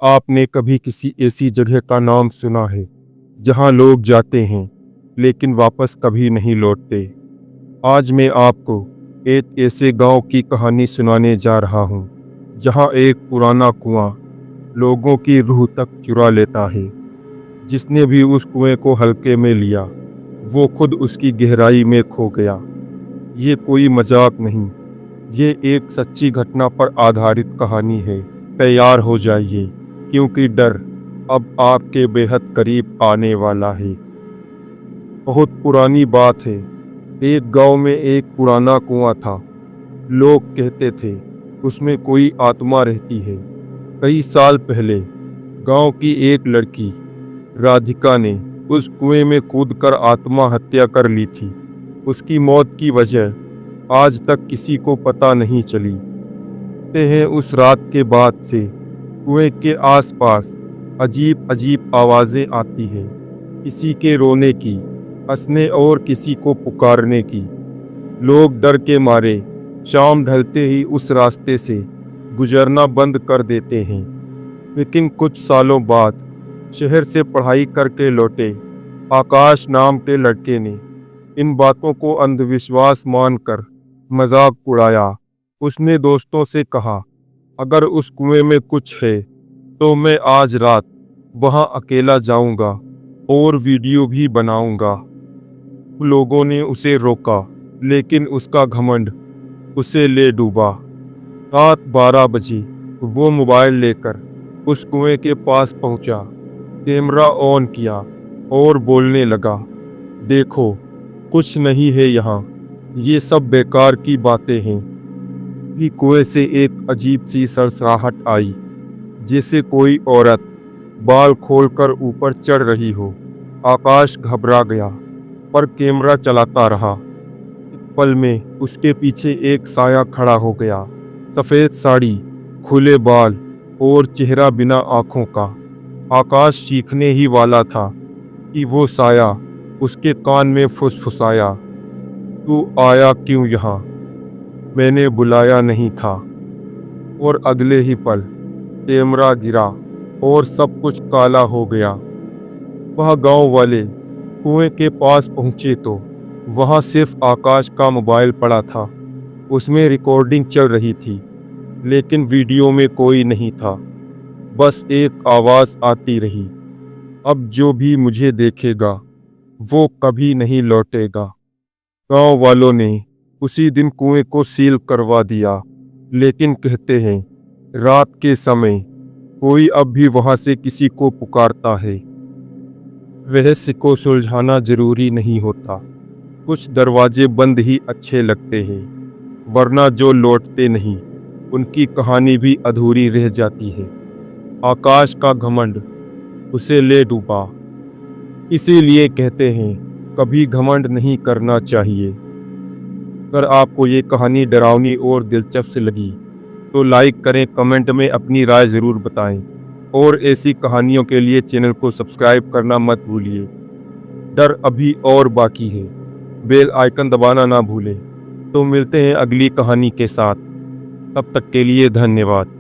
आपने कभी किसी ऐसी जगह का नाम सुना है जहां लोग जाते हैं लेकिन वापस कभी नहीं लौटते? आज मैं आपको एक ऐसे गांव की कहानी सुनाने जा रहा हूं जहां एक पुराना कुआं लोगों की रूह तक चुरा लेता है। जिसने भी उस कुएं को हल्के में लिया वो खुद उसकी गहराई में खो गया। ये कोई मजाक नहीं, ये एक सच्ची घटना पर आधारित कहानी है। तैयार हो जाइए क्योंकि डर अब आपके बेहद करीब आने वाला है। बहुत पुरानी बात है। एक गांव में एक पुराना कुआं था। लोग कहते थे उसमें कोई आत्मा रहती है। कई साल पहले गांव की एक लड़की राधिका ने उस कुएं में कूदकर आत्महत्या कर ली थी। उसकी मौत की वजह आज तक किसी को पता नहीं चली। कहते हैं उस रात के बाद से कुएं के आसपास अजीब अजीब आवाजें आती हैं, किसी के रोने की, हंसने और किसी को पुकारने की। लोग डर के मारे शाम ढलते ही उस रास्ते से गुजरना बंद कर देते हैं। लेकिन कुछ सालों बाद शहर से पढ़ाई करके लौटे आकाश नाम के लड़के ने इन बातों को अंधविश्वास मानकर मजाक उड़ाया। उसने दोस्तों से कहा, अगर उस कुएं में कुछ है तो मैं आज रात वहां अकेला जाऊंगा और वीडियो भी बनाऊंगा। लोगों ने उसे रोका लेकिन उसका घमंड उसे ले डूबा। रात 12 बजे वो मोबाइल लेकर उस कुएं के पास पहुंचा, कैमरा ऑन किया और बोलने लगा, देखो कुछ नहीं है यहाँ, ये सब बेकार की बातें हैं। भी कुएं से एक अजीब सी सरसराहट आई, जैसे कोई औरत बाल खोलकर ऊपर चढ़ रही हो। आकाश घबरा गया पर कैमरा चलाता रहा। एक पल में उसके पीछे एक साया खड़ा हो गया। सफेद साड़ी, खुले बाल और चेहरा बिना आंखों का। आकाश चीखने ही वाला था कि वो साया उसके कान में फुसफुसाया, तू आया क्यों यहाँ? मैंने बुलाया नहीं था। और अगले ही पल कैमरा गिरा और सब कुछ काला हो गया। वह गांव वाले कुएं के पास पहुंचे तो वहां सिर्फ आकाश का मोबाइल पड़ा था। उसमें रिकॉर्डिंग चल रही थी लेकिन वीडियो में कोई नहीं था। बस एक आवाज आती रही, अब जो भी मुझे देखेगा वो कभी नहीं लौटेगा। गांव वालों ने उसी दिन कुएं को सील करवा दिया, लेकिन कहते हैं रात के समय कोई अब भी वहां से किसी को पुकारता है। रहस्य को सुलझाना जरूरी नहीं होता, कुछ दरवाजे बंद ही अच्छे लगते हैं, वरना जो लौटते नहीं उनकी कहानी भी अधूरी रह जाती है। आकाश का घमंड उसे ले डूबा। इसीलिए कहते हैं कभी घमंड नहीं करना चाहिए। अगर आपको ये कहानी डरावनी और दिलचस्प लगी तो लाइक करें, कमेंट में अपनी राय ज़रूर बताएं और ऐसी कहानियों के लिए चैनल को सब्सक्राइब करना मत भूलिए। डर अभी और बाकी है, बेल आइकन दबाना ना भूलें। तो मिलते हैं अगली कहानी के साथ, तब तक के लिए धन्यवाद।